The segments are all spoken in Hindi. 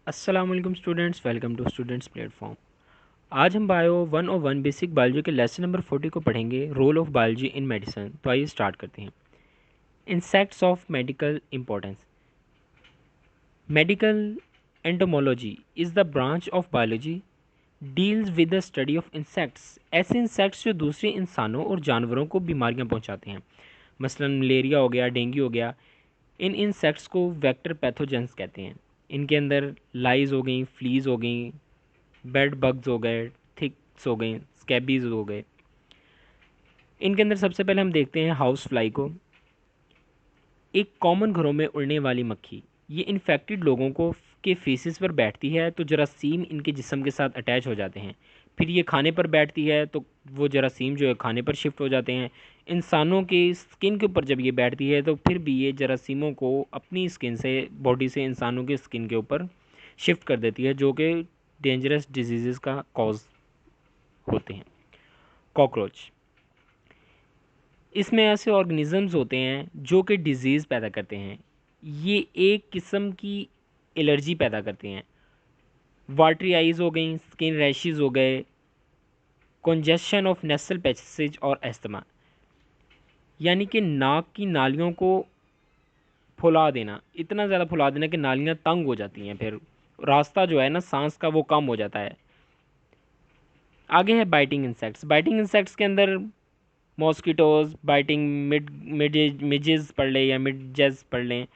अस्सलाम वालेकुम students, welcome to students platform. आज हम बायो 101 बेसिक बायोलॉजी के लेसन नंबर 40 को पढ़ेंगे, role of biology in medicine. तो आइए स्टार्ट करते हैं। Insects of medical importance. Medical entomology is the branch of biology deals with the study of insects. ऐसे इंसेक्ट्स जो दूसरे इंसानों और जानवरों को बीमारियां पहुंचाते हैं, मसलन मलेरिया हो गया, डेंगू हो गया। इन इंसेक्ट्स को वेक्टर पैथोजेंस कहते हैं। इनके अंदर लाइज हो गई, फ्लीज हो गई, बेड बग्स हो गए, थिक्स हो गए, स्कैबीज हो गए। इनके अंदर सबसे पहले हम देखते हैं हाउस फ्लाई को। एक कॉमन घरों में उड़ने वाली मक्खी। ये इन्फेक्टेड लोगों को के फेसेस पर बैठती है तो जरासीम इनके जिस्म के साथ अटैच हो जाते हैं। फिर ये खाने पर बैठती है तो वो जरासीम जो है खाने पर शिफ्ट हो जाते हैं। इंसानों के स्किन के ऊपर जब ये बैठती है तो फिर भी ये जरासीमों को अपनी स्किन से, बॉडी से इंसानों के स्किन के ऊपर शिफ्ट कर देती है, जो कि डेंजरस डिजीज़ का कॉज होते हैं। कॉकरोच, इसमें ऐसे ऑर्गेनिजम्स होते हैं जो कि डिजीज़ पैदा करते हैं। ये एक किस्म की एलर्जी पैदा करते हैं। वाटरी आइज़ हो गई, स्किन रैशेस हो गए, कंजेशन ऑफ नेसल पैसेज और अस्थमा, यानी कि नाक की नालियों को फुला देना, इतना ज़्यादा फुला देना कि नालियाँ तंग हो जाती हैं, फिर रास्ता जो है ना सांस का वो कम हो जाता है। आगे है बाइटिंग इंसेक्ट्स। बाइटिंग इंसेक्ट्स के अंदर मॉस्किटोज, बाइटिंग मिजेज पढ़ लें या मिडजेज पढ़ लें,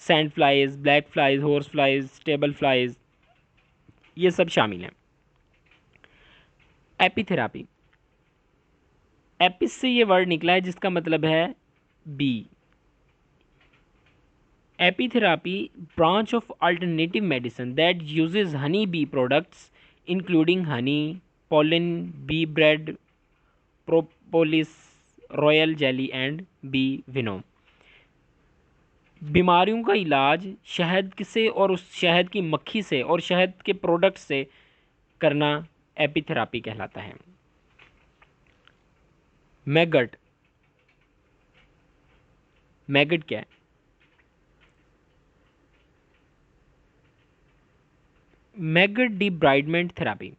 sand flies, black flies, horse flies, table flies, ये सब शामिल हैं। एपीथेरापी, एपिस से ये वर्ड निकला है जिसका मतलब है bee. Apitherapy branch of alternative medicine that uses honey bee products including honey, pollen, bee bread, propolis, royal jelly and bee venom. बीमारियों का इलाज शहद से और उस शहद की मक्खी से और शहद के प्रोडक्ट से करना एपीथेरापी कहलाता है। मैगट, मैगट क्या है? मैगट डिब्राइडमेंट थेरापी,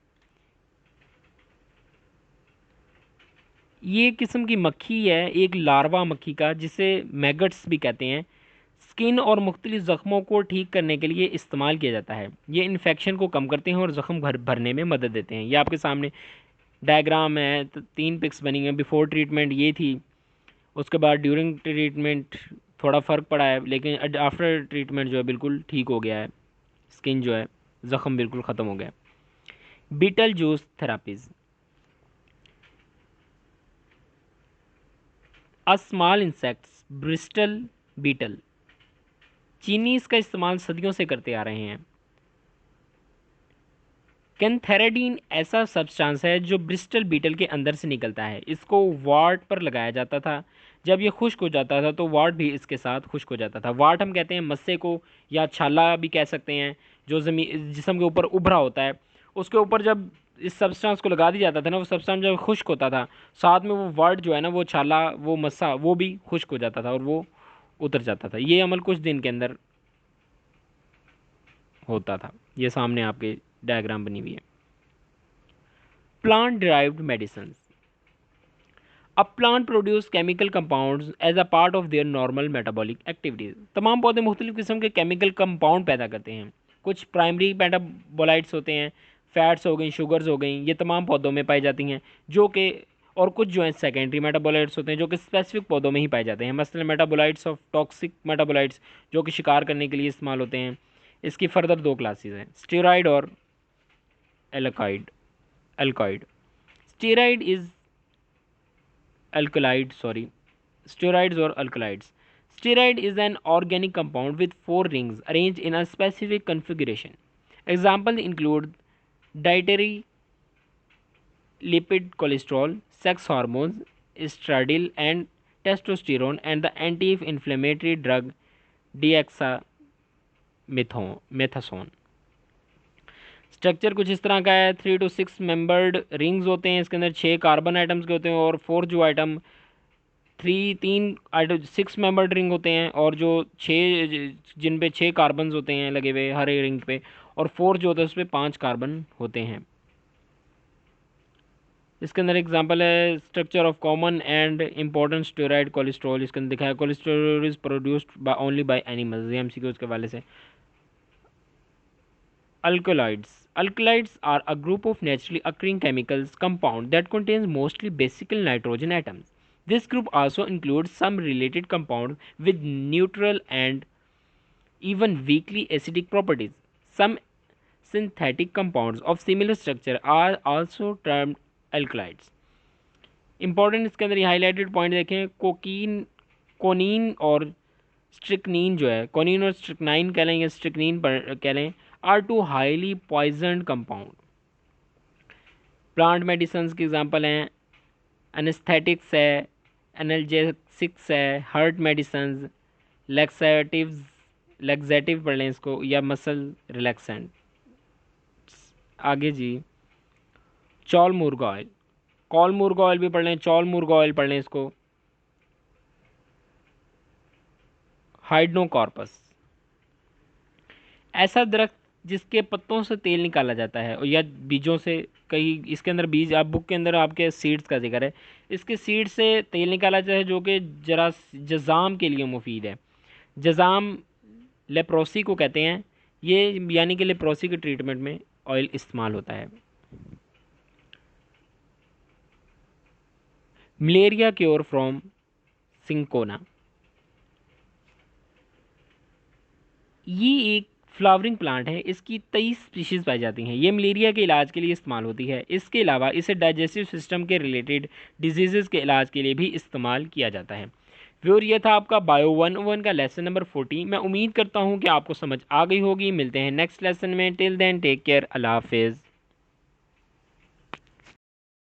ये एक किस्म की मक्खी है, एक लार्वा मक्खी का, जिसे मैगट्स भी कहते हैं। स्किन और मुख्तलिफ ज़ख्मों को ठीक करने के लिए इस्तेमाल किया जाता है। ये इन्फेक्शन को कम करते हैं और ज़ख्म भरने में मदद देते हैं। ये आपके सामने डायग्राम है, तो 3 पिक्स बनी हैं। बिफोर ट्रीटमेंट ये थी, उसके बाद ड्यूरिंग ट्रीटमेंट थोड़ा फ़र्क पड़ा है, लेकिन आफ्टर ट्रीटमेंट जो है बिल्कुल ठीक हो गया है। स्किन जो है, ज़ख़म बिल्कुल ख़त्म हो गया। Beetle juice therapies, a small insects bristle beetle. चीनी इसका इस्तेमाल सदियों से करते आ रहे हैं। कैंथेराडीन ऐसा सब्सटेंस है जो ब्रिस्टल बीटल के अंदर से निकलता है। इसको वार्ट पर लगाया जाता था। जब ये खुश्क हो जाता था तो वार्ट भी इसके साथ खुश्क हो जाता था। वार्ट हम कहते हैं मस्से को, या छाला भी कह सकते हैं, जो ज़मीन जिस्म के ऊपर उभरा होता है। उसके ऊपर जब इस सब्सटेंस को लगा दिया जाता था ना, वो सब्सटेंस जब खुश्क होता था, साथ में वो वार्ट जो है ना, वो छाला, वो मस्सा, वो भी खुश्क हो जाता था और वो उतर जाता था। ये अमल कुछ दिन के अंदर होता था। ये सामने आपके डायग्राम बनी हुई है। प्लांट डिराइव्ड मेडिसिन, अब plant produce chemical compounds as a part of their normal metabolic activities. तमाम पौधे मुख्तलिफ किस्म के केमिकल कंपाउंड पैदा करते हैं। कुछ प्राइमरी मेटाबोलाइट्स होते हैं, फैट्स हो गई, शुगर्स हो गई, ये तमाम पौधों में पाई जाती हैं, जो कि और कुछ जो है सेकेंडरी मेटाबोलाइट्स होते हैं, जो कि स्पेसिफिक पौधों में ही पाए जाते हैं। मसलन मेटाबोलाइट्स ऑफ टॉक्सिक मेटाबोलाइट्स, जो कि शिकार करने के लिए इस्तेमाल होते हैं। इसकी फर्दर 2 क्लासेस हैं, स्टेरॉइड और alkyd एल्कॉइड। Steroid is alkaloid sorry steroids or alkaloids. Steroid is an organic compound with 4 rings arranged in a specific configuration. Examples include dietary lipid, cholesterol, sex hormones, estradiol and testosterone, and the anti-inflammatory drug dexamethasone. Structure कुछ इस तरह का है, 3 to 6 मेंबर्ड रिंग्स होते हैं। इसके अंदर 6 कार्बन आइटम्स के होते हैं और 4 जो आइटम 6 मेंबर्ड रिंग होते हैं, और जो 6 जिन पे 6 कार्बन्स होते हैं लगे हुए हर एक रिंग पे, और 4 जो होता है उस पर 5 कार्बन होते हैं। इसके अंदर एग्जांपल है structure of common and important steroid cholesterol. इसके अंदर दिखा है cholesterol is produced only by animals, ये एमसीक्यू के वाले से। Alkaloids are a group of naturally occurring chemicals compound that contains mostly basically nitrogen atoms. This group also includes some related compounds with neutral and even weakly acidic properties. Some synthetic compounds of similar structure are also termed alkaloids. Important इसके अंदर ये हाईलाइटेड पॉइंट देखें, कोनीन और स्ट्रिक्नीन जो है, कोनीन और स्ट्रिक्नाइन कह लें या स्ट्रिक्नीन कह लें, are two highly poisoned compound. Plant medicine के एग्जांपल हैं एनेस्थेटिक्स है, एनाल्जेसिक्स है, हार्ट मेडिसिन, लैक्सेटिव पढ़ लें इसको, या मसल रिलैक्सेंट। आगे जी, चौल मुर्गा ऑयल, कॉल मुर्गा ऑयल भी पढ़ लें, चौल मुर्गा ऑयल पढ़ लें इसको। हाइड्रोकॉर्पस, ऐसा दरख्त जिसके पत्तों से तेल निकाला जाता है, और या बीजों से, कई इसके अंदर बीज, आप बुक के अंदर आपके सीड्स का जिक्र है, इसके सीड से तेल निकाला जाता है जो कि जरा जज़ाम के लिए मुफीद है। जज़ाम लेप्रोसी को कहते हैं, ये यानी कि लेप्रोसी के ट्रीटमेंट में ऑयल इस्तेमाल होता है। मलेरिया क्योर फ्रॉम सिंकोना, ये एक फ्लावरिंग प्लांट है, इसकी 23 स्पीशीज़ पाई जाती हैं। ये मलेरिया के इलाज के लिए इस्तेमाल होती है। इसके अलावा इसे डाइजेस्टिव सिस्टम के रिलेटेड डिजीज़ के इलाज के लिए भी इस्तेमाल किया जाता है। व्यूअर, ये था आपका बायो 101 का लेसन नंबर 40। मैं उम्मीद करता हूँ कि आपको समझ आ गई होगी। मिलते हैं नेक्स्ट लेसन में। टिल देन टेक केयर, अल्लाह हाफिज़।